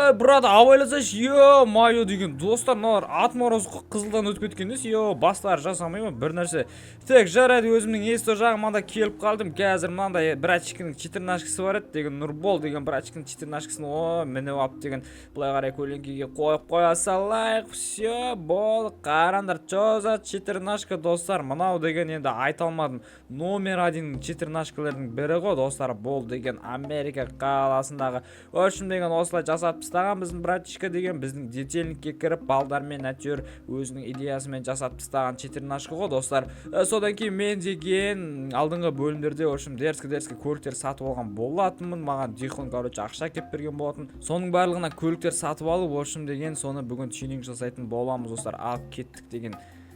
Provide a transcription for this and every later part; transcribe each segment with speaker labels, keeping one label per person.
Speaker 1: ой брат абайласайшы ё-моё деген достар, мыналар атмороз қызылдан өтіп кеткен емес, бастары жасамаймын бір нәрсе. Тек жарайды, өзімнің есті жағымда келіп қалдым. Қазір мынандай братчикінің читернашкасы бар еді деген, Нұрбол деген братчикінің читернашкасын мініп алып деген былай қарай көлеңкеге қойып қоя салайық. Все, болды. Қараңдар, чоза читернашка достар. Мынау деген енді айта алмадым. Номер 1 читернашкалардың бірі ғой достар. Бол деген Америка қаласындағы. Өшім деген осылай жасап тастаған біздің братчика деген, біздің детельникке кіріп балдармен әтеуір өзінің идеясымен жасап тастаған читернашка ғой достар. Содан кейін мен деген алдыңғы бөлімдерде өшім дерскі көліктер сатып алған болатынмын. Маған Дихон ақша кеп берген болатын. Соның барлығына көліктер сатып алып өшім деген соны бүгін тюнинг жасайтын боламыз достар. Алып кеттік деген.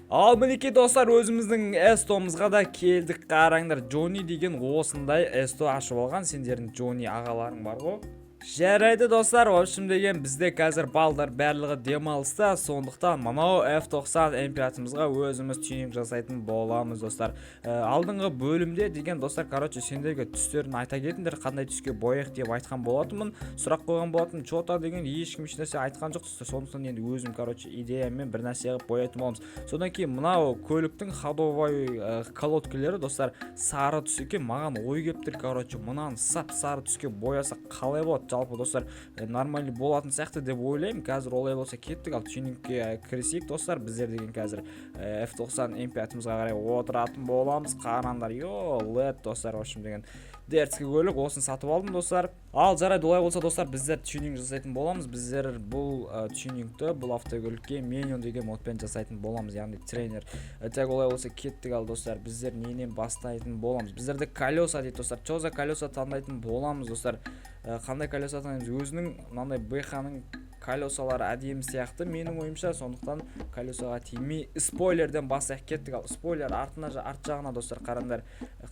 Speaker 1: Ал мінеке достар, өзіміздің эстомызға да келдік. Қараңдар, Джони деген осындай эсто ашып алған. Сендердің Джони ағаларың бар ғой. Жарайды достар, өшім деген бізде қазір балдар барлығы демалыста, сондықтан мынау F90 MP5-ымызға өзіміз тюнинг жасайтын боламыз достар. Алдыңғы бөлімде деген достар, сендерге түстерін айта кетіңдер, қандай түске бояйық деп айтқан болатынмын. Сұрақ қойған болатын, чота деген ешкім ешнәрсе айтқан жоқ достар. Сондықтан енді өзім идеямен бір нәрсе қылып боятын боламыз. Содан кейін мынау көліктің ходовой колодкелері достар сары түс екен. Маған ой кептір, мынаны сап-сары түске бояса қалай болады? Жалпы достар нормальный болатын сияқты деп ойлаймын. Қазір олай болса кеттік, ал тюнингке кірісейік достар. Біздер деген қазір F90 MP5-ымызға қарай отыратын боламыз. Қараңдар, лед достар, өшім деген дерскі көлік, осын сатып алдым достар. Ал жарайды, олай болса достар, біздер тюнинг жасайтын боламыз. Біздер бұл тюнингті бұл автокөлікке Minion деген модпен жасайтын боламыз, яғни тренер. Тек олай болса кеттік, ал достар, біздер ненен бастайтын боламыз. Біздерді колеса дейді достар. Чоза колеса таңдайтын боламыз достар. Қандай колеса таңдаймыз? Өзінің мынандай BH-ның колесалары әдемі сияқты менің ойымша, сондықтан колесаға тимей спойлерден басайық кеттік. Ал спойлер арт жағына достар қараңдар,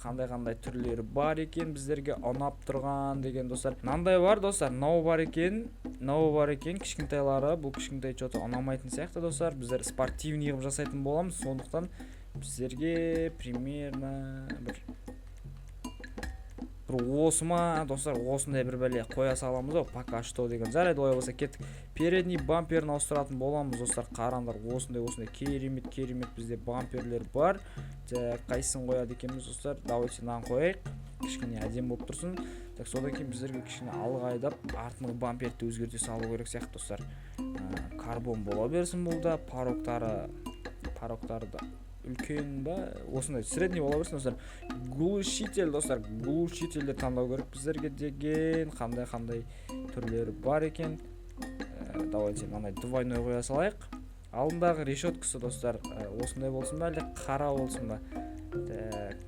Speaker 1: қандай түрлері бар екен біздерге ұнап тұрған деген достар. Мынандай бар достар, мынау бар екен, кішкентайлары. Бұл кішкентай что-то ұнамайтын сияқты достар. Біздер спортивный қылып жасайтын боламыз, сондықтан біздерге примерно осы ма достар, осындай бір бәле қоя саламыз ғой, пока что деген. Жарайды, олай болса кеттік. Передний бамперін ауыстыратын боламыз достар. Қараңдар, осындай керемет бізде бамперлер бар. Қайсын қояды екенбіз достар? Давайте нан қояйық, кішкене әдем болып тұрсын. Содан кейін біздерге кішкене алғайдап артыңғы бамперді өзгерте салу керек сияқты достар. Карбон бола берсін бұл да, пароктары да үлкен ба, осындай средний бола берсін достар. Глушитель достар, глушительді таңдау керек біздерге деген. Қандай түрлері бар екен. Давайте мынандай двойной қоя салайық. Алдындағы решеткасы достар осындай болсын ба, әлде қара болсын ба?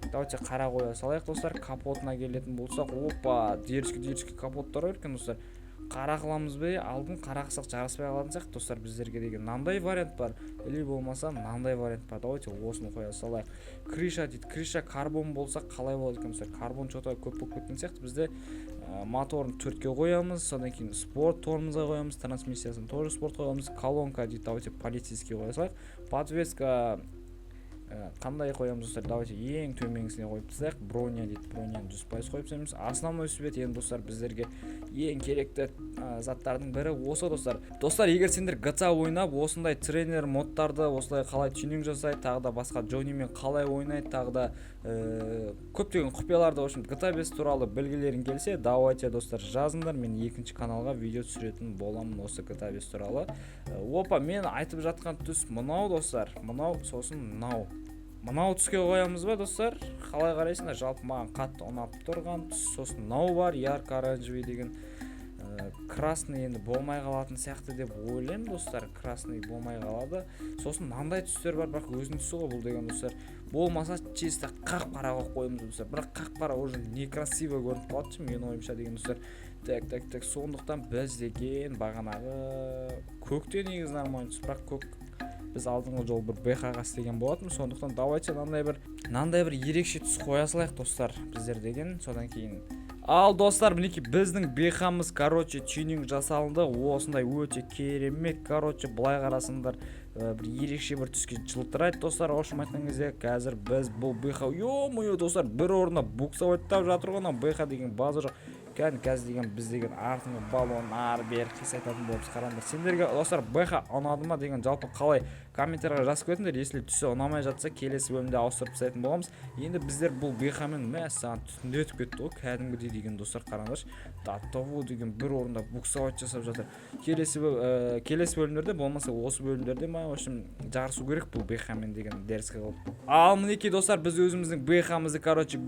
Speaker 1: Давайте қара қоя салайық достар. Капотына келетін болсақ, опа, дерскі капоттар бар екен достар. Қара қыламыз бе? Алдын қара қысақ жараспай қалатын сияқты достар. Біздерге деген мынандай вариант бар, или болмаса мынандай вариант бар. Давайте осыны қоя салайық. Криша дейді, криша карбон болса қалай болады екен достар? Карбон что-то көп болып кеткен сияқты. Бізде моторын 4-ке қоямыз, содан кейін спорт торымызға қоямыз, трансмиссиясын тоже спорт қоямыз. Колонка дейді, давайте полицейский қоя салайық. Подвеска қандай қоямыз достар? Давайте ең төменгісіне қойып тастайық. Броня дейді, броняны 100% қойып тастаймыз. Основной свет енді достар біздерге ең керекті заттардың бірі осы достар. Достар, егер сендер GTA ойнап, осындай тренер модтарды осылай қалай тюнинг жасайды, тағы да басқа Джонимен қалай ойнайды, тағы да көптеген құпияларды GTA 5 туралы білгілерің келсе, давайте достар жазыңдар. Мен екінші каналға видео түсіретін боламын осы GTA 5 туралы. Опа, мен айтып жатқан түс мынау достар. Мынау сосын мынау түске қоямыз ба достар? Қалай қарайсыңдар? Жалпы маған қатты ұнап тұрған түс сосын мынау бар, ярко оранжевый деген. Красный енді болмай қалатын сияқты деп ойлаймын достар. Красный болмай қалады. Сосын мынандай түстер бар, бірақ өзінің түсі ғой бұл деген достар. Болмаса чисто қақ-қара қойып қойымыз достар. Бірақ қақ-қара уже некрасиво көрініп қалады менің ойымша деген достар. Так, сондықтан біз деген бағанағы көкте негізі нормально түс, бірақ көк біз алдыңғы жол бір BH-ға істеген болатынбыз. Сондықтан давайте мынандай бір ерекше түс қоя салайық достар біздер деген. Содан кейін ал достар, мінекей біздің BH-мыз тюнинг жасалынды. Осындай өте керемет, былай қарасыңдар бір ерекше бір түске жылтырайды достар. Ошым айтқан кезде қазір біз бұл BH, ё-моё достар, бір орында буксовать тап жатыр ғой, BH деген база жоқ. қазір деген біз деген артыңғы баллон ары бері қисайтатын боламыз. Қараңдар, сендерге достар БХ ұнады ма деген жалпы қалай комменттерге жазып кетіңдер. Если түсі ұнамай жатса келесі бөлімде ауыстырып тастайтын боламыз. Енді біздер бұл БХ-мен саған түтіндетіп кетті ғой, кәдімгідей деген достар. Қараңдаршы, Даттову деген бір орында буксовать жасап жатыр. Келесі бөлімдерде болмаса осы бөлімдерде в общем жарысу керек бұл БХ-мен деген дәріске қалып. Ал мінекей достар, біз өзіміздің БХ-мызды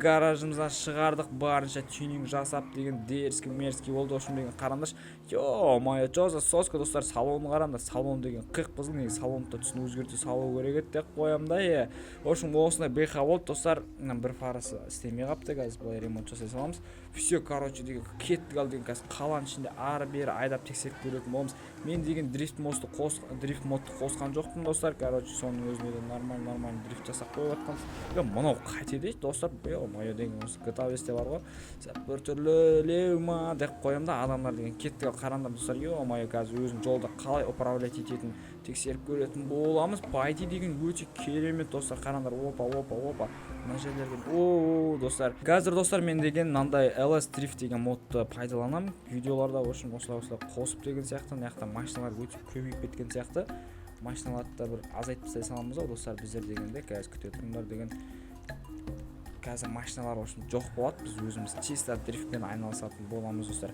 Speaker 1: гаражымыздан шығардық, барынша тюнинг жасап деген дерзкий мерзкий болды. Ошым деген қараңдаршы, ё-моё, жоза соска достар, салонын қараңдар. Салон деген қып-қызыл, неге салонды түсін өзгерте салу керек еді деп қоямын да. Ошым осындай БХ болды достар. Бір фарасы істемей қапты, қазір былай ремонт жасай саламыз. Все, деген кеттік ал деген қазір қаланың ішінде ары бері айдап тексеріп көретін боламыз. Мен деген дрифт модты қосқан жоқпын достар. Соның өзінде де нормально дрифт жасап қойып жатқанбыз. Мынау қате дейді достар. Ё-моё деген осы GTA 5-те бар ғой. Бір түрлі леума деп қоямын да, адамдар деген кеттік ал қараңдар достар. Ё-моё, қазір өзін жолда қалай управлять ететінін тексеріп көретін боламыз. Байти деген өте керемет достар. Қараңдар, опа. Мына жерлерге достар. Қазір достар мен деген мынандай LS Drift деген модты пайдаланамын. Видеоларда осылай қосып деген сияқты, мынаяқта машиналар өте көбейіп кеткен сияқты. Машиналарды да бір азайтып тастай саламыз ау достар. Біздер дегенде қазір күте тұрыңдар деген. Қазір машиналар жоқ болады. Біз өзіміз чисто дрифтпен айналысатын боламыз достар.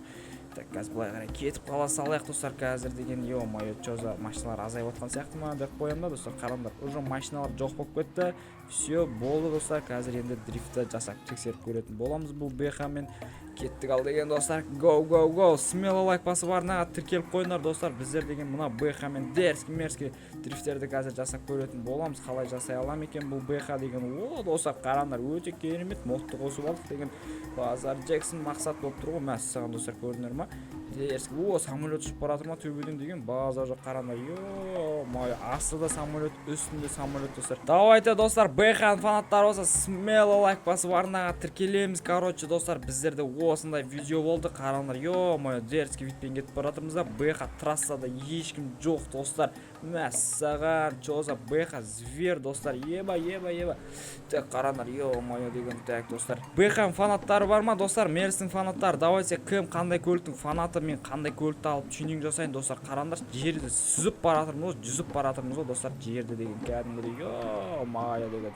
Speaker 1: Так, қазір былай қарай кетіп қала салайық достар. Қазір деген ё-моё, чоза машиналар азайып жатқан сияқты ма деп қоямын да достар. Қараңдар, уже машиналар жоқ болып кетті. Все болды достар. Қазір енді дрифтті жасап тексеріп көретін боламыз бұл БХ-мен. Кеттік ал деген достар. Go. Смело лайк басып арнаға тіркеліп қойыңдар достар. Біздер деген мына БХ-мен дерзкий дрифттерді қазір жасап көретін боламыз. Қалай жасай алам екен бұл БХ деген. Достар, қараңдар, өте керемет модты қосып алдық деген. Базар Джексон мақсат болып тұр ғой. Мәссаған достар, көрдіңдер ма? Дерзкий. Самолет ұшып бара жатыр ма төбеден деген. Базар жоқ, қараңдар. Ё-моё, астында самолет, үстінде самолет достар. Давайте достар, БХ фанаттар болса смело лайк басып арнаға тіркелеміз. Достар, біздерде осындай видео болды. Қараңдар, ё-моё, дерзкий витпен кетіп бара жатырмыз да. БХ трассада ешкім жоқ достар. Мәссаған, чоза БХ звер достар. Еба. Так, қараңдар, ё-моё деген. Так достар, БХ фанаттары бар ма достар? Мерсің фанаттар. Давайте кім қандай көліктің фанаты, мен қандай көлікті алып тюнинг жасайын достар. Қараңдар, жерді сүзіп бара жатырмыз, жүзіп бара жатырмыз ғой достар. Жерді деген кәдімгідей ё-моё деген.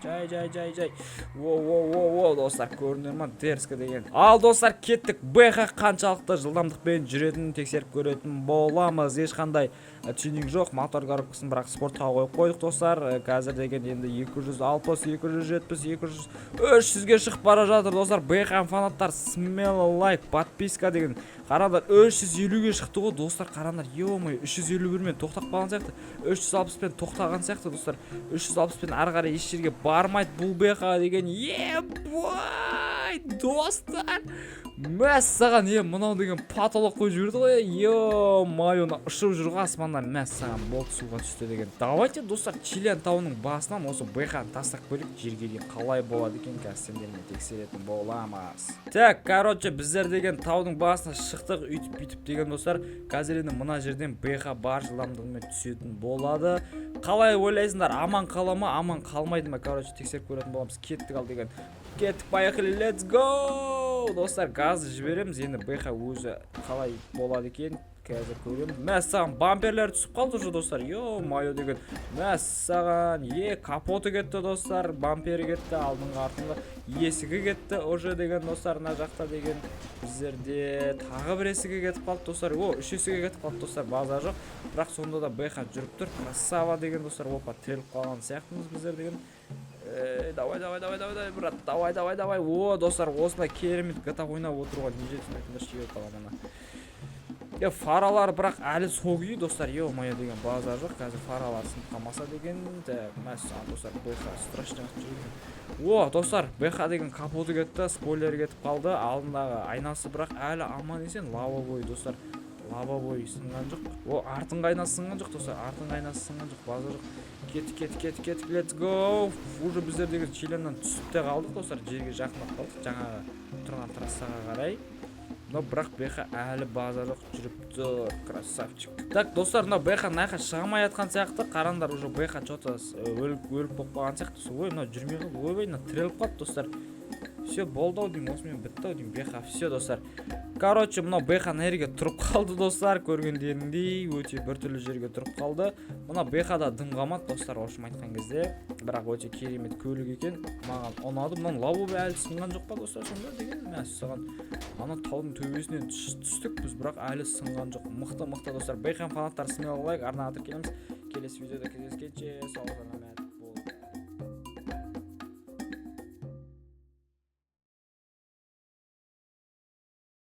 Speaker 1: Жай. Воу достар, көрдіңдер ма? Дерзкий деген. Ал достар, кеттік. БХ қаншалықты жылдамдықпен жүретінін тексеріп көретін боламыз. Ешқандай тюнинг жоқ, мотор коробкасын бірақ спортқа қойып қойдық достар. Қазір деген енді 260, 270, 300-ге шығып бара жатыр достар. БХ фанаттар, смело лайк, подписка деген. Қараңдар, 350-ге шықты ғой достар. Қараңдар, ё-моё, 351-мен тоқтап қалған сияқты, 360-пен тоқтаған сияқты достар. 360-пен ары қарай еш жерге бармайды бұл БХ деген. Ебой достар, мәссаған, мынау деген потолок қойып жіберді ғой. Ё-моё, ұшып жүрген аспаннан мәссаған болды, суға түсті деген. Давайте достар, Чилиан тауының басынан осы БХ-ны тастап көрейік, жерге дейін қалай болады екен, қазір сендермен тексеретін боламыз. Так, біздер деген таудың басына шықтық, үйтіп деген достар. Қазір енді мына жерден БХ бар жылдамдығымен түсетін болады. Қалай ойлайсыңдар, аман қала ма, аман қалмайды ма? Тексеріп көретін боламыз. Кеттік ал деген. Кеттік, поехали, let's go! Достар, газды жібереміз. Енді БХ өзі қалай болады екен, қазір көреміз. Мәссаған, бамперлер түсіп қалды уже достар. Ё-моё деген. Мәссаған, капоты кетті достар, бампері кетті, алдыңғы артыңғы есігі кетті уже деген достар. Мына жақта деген біздерде тағы бір есігі кетіп қалды достар. Үш есігі кетіп қалды достар, база жоқ. Бірақ сонда да БХ жүріп тұр. Красава деген достар. Опа, тіреліп қалған сияқтымыз біздер деген. Давай, брат, давай. Достар, осындай керемет GTA ойнап отыруға не жетсін айтыңдар, шегіп қалам ана. Фаралар бірақ әлі соғи достар. Ё-моё деген, база жоқ. Қазір фаралар сынып қалмаса деген. Мәссаған достар, БХ страшно жүрген. Достар, БХ деген капоты кетті, спойлер кетіп қалды. Алдындағы айнасы бірақ әлі аман есен. Лавабой достар, лавабой сынған жоқ. Артыңғы айнасы сынған жоқ достар, артыңғы айнасы сынған жоқ, база жоқ. Кеттік, let's go. Уже біздер деген Чилианнан түсіп те қалдық достар, жерге жақындап қалдық, жаңағы тұрған трассаға қарай. Но бірақ БХ әлі база жоқ, жүріп тұр, красавчик. Так достар, мына БХ найқа шығамай жатқан сияқты. Қараңдар, уже БХ что-то өліп болып қалған сияқты. Мына жүрмей қалды, ойбай, мына тіреліп қалды достар. Все болды ау деймін, осымен бітті ау деймін БХ. Все достар, Короче, мына бх жерге тұрып қалды достар, көргендеріңдей өте бір түрлі жерге тұрып қалды. Мына бхда дым қалмады достар, ошым айтқан кезде, бірақ өте керемет көлік екен, маған ұнады. Мына лабубе әлі сынған жоқ па достар, сонда деген мәс саған. Ана таудың төбесінен түстік біз, бірақ әлі сынған жоқ. Мықты достар. бх фанаттар сынып алайық, арнаға тіркелеміз. Келесі видеода кездескенше сау болыңыздар.